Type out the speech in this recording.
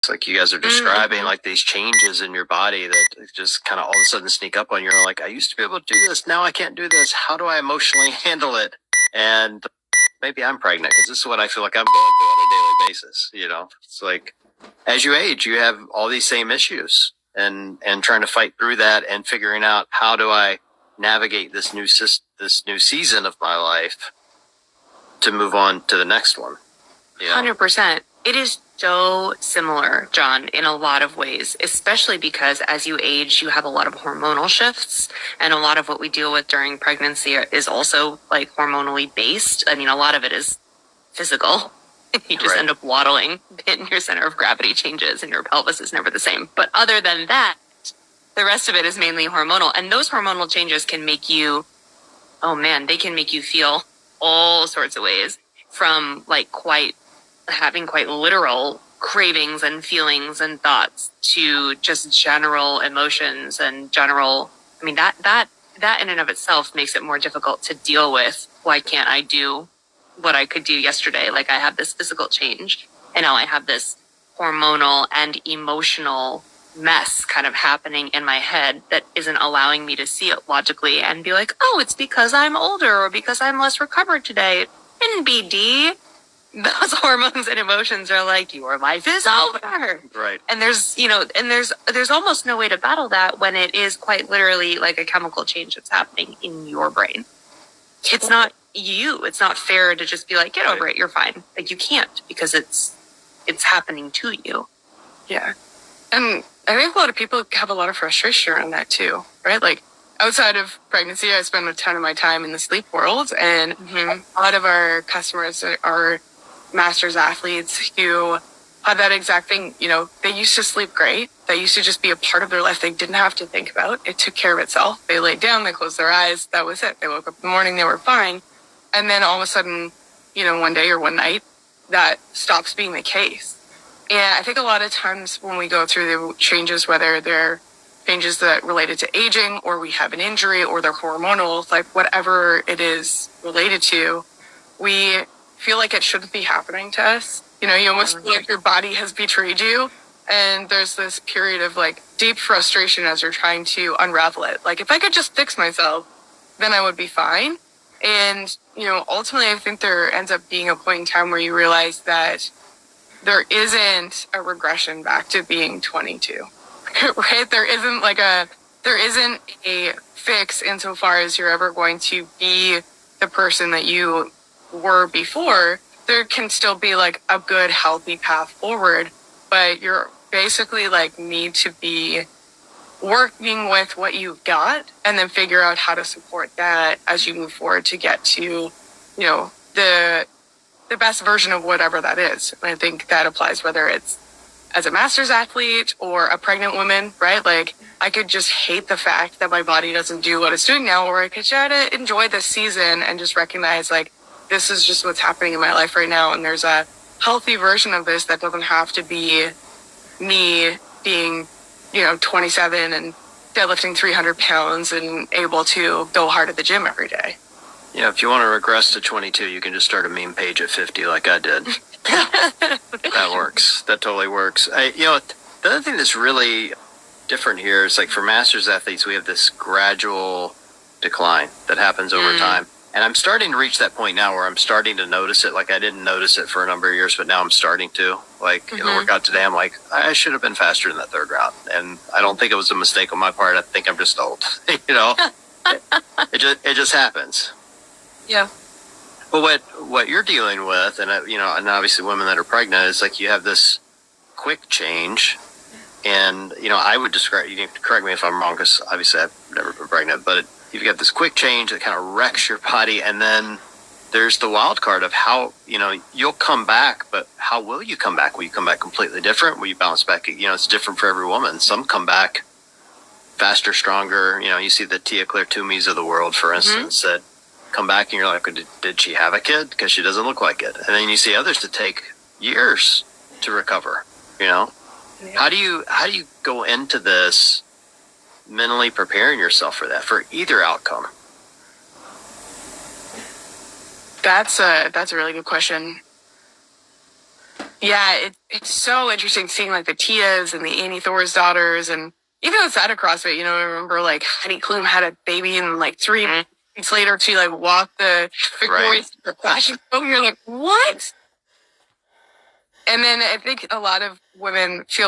It's like you guys are describing like these changes in your body that just kind of all of a sudden sneak up on you. You're like, I used to be able to do this. Now I can't do this. How do I emotionally handle it? And maybe I'm pregnant because this is what I feel like I'm going through on a daily basis. You know, it's like as you age, you have all these same issues and trying to fight through that and figuring out how do I navigate this new season of my life to move on to the next one. Yeah. 100%. It is so similar, John, in a lot of ways, especially because as you age, you have a lot of hormonal shifts, and a lot of what we deal with during pregnancy is also like hormonally based. I mean, a lot of it is physical. You just end up waddling, and your center of gravity changes, and your pelvis is never the same. But other than that, the rest of it is mainly hormonal, and those hormonal changes can make you, they can make you feel all sorts of ways, from like having quite literal cravings and feelings and thoughts to just general emotions and general, I mean, that in and of itself makes it more difficult to deal with. Why can't I do what I could do yesterday? Like, I have this physical change, and now I have this hormonal and emotional mess kind of happening in my head that isn't allowing me to see it logically and be like, oh, it's because I'm older or because I'm less recovered today. In BD, those hormones and emotions are like, your life is over. Right. And there's almost no way to battle that when it is quite literally like a chemical change that's happening in your brain. It's not you. It's not fair to just be like, get over it, you're fine. Like, you can't, because it's happening to you. Yeah. And I think a lot of people have a lot of frustration around that too, right? Like, outside of pregnancy, I spend a ton of my time in the sleep world, and a lot of our customers are masters athletes who had that exact thing. You know, they used to sleep great. That used to just be a part of their life they didn't have to think about. It took care of itself. They laid down, they closed their eyes, that was it. They woke up in the morning, they were fine. And then all of a sudden, one day or one night, that stops being the case. And I think a lot of times when we go through the changes, whether they're changes that related to aging, or we have an injury, or they're hormonal, like whatever it is related to, we feel like it shouldn't be happening to us. You almost feel like your body has betrayed you. And there's this period of like deep frustration as you're trying to unravel it. Like, if I could just fix myself, then I would be fine. And, ultimately I think there ends up being a point in time where you realize that there isn't a regression back to being 22, right? There isn't a fix insofar as you're ever going to be the person that you were before. There can still be like a good, healthy path forward, but you're basically like need to be working with what you've got and then figure out how to support that as you move forward to get to, the best version of whatever that is. And I think that applies whether it's as a masters athlete or a pregnant woman, right? Like, I could just hate the fact that my body doesn't do what it's doing now, or I could try to enjoy this season and just recognize like, this is just what's happening in my life right now. And there's a healthy version of this that doesn't have to be me being, 27 and deadlifting 300 pounds and able to go hard at the gym every day. Yeah, if you want to regress to 22, you can just start a meme page at 50 like I did. That works. That totally works. The other thing that's really different here is like for masters athletes, we have this gradual decline that happens over time. And I'm starting to reach that point now where I'm starting to notice it. Like, I didn't notice it for a number of years, but now I'm starting to. Like, in the workout today, I'm like, I should have been faster in that third round. And I don't think it was a mistake on my part. I think I'm just old. It just happens. Yeah. But what you're dealing with, and and obviously women that are pregnant, is like you have this quick change. And, I would describe, you can correct me if I'm wrong, because obviously I've never been pregnant, but you've got this quick change that kind of wrecks your body, and then there's the wild card of how, you'll come back, but how will you come back? Will you come back completely different? Will you bounce back? It's different for every woman. Some come back faster, stronger. You see the Tia Claire Toomeys of the world, for instance, that come back and you're like, did she have a kid? Because she doesn't look like it. And then you see others that take years to recover, Yeah. How do you go into this mentally preparing yourself for that, for either outcome? That's a really good question. Yeah, it's so interesting seeing like the Tias and the Annie Thor's daughters, and even outside of CrossFit, I remember like Heidi Klum had a baby, and like 3 weeks later she like walked the Victoria's Secret fashion show. You're like, what? And then I think a lot of women feel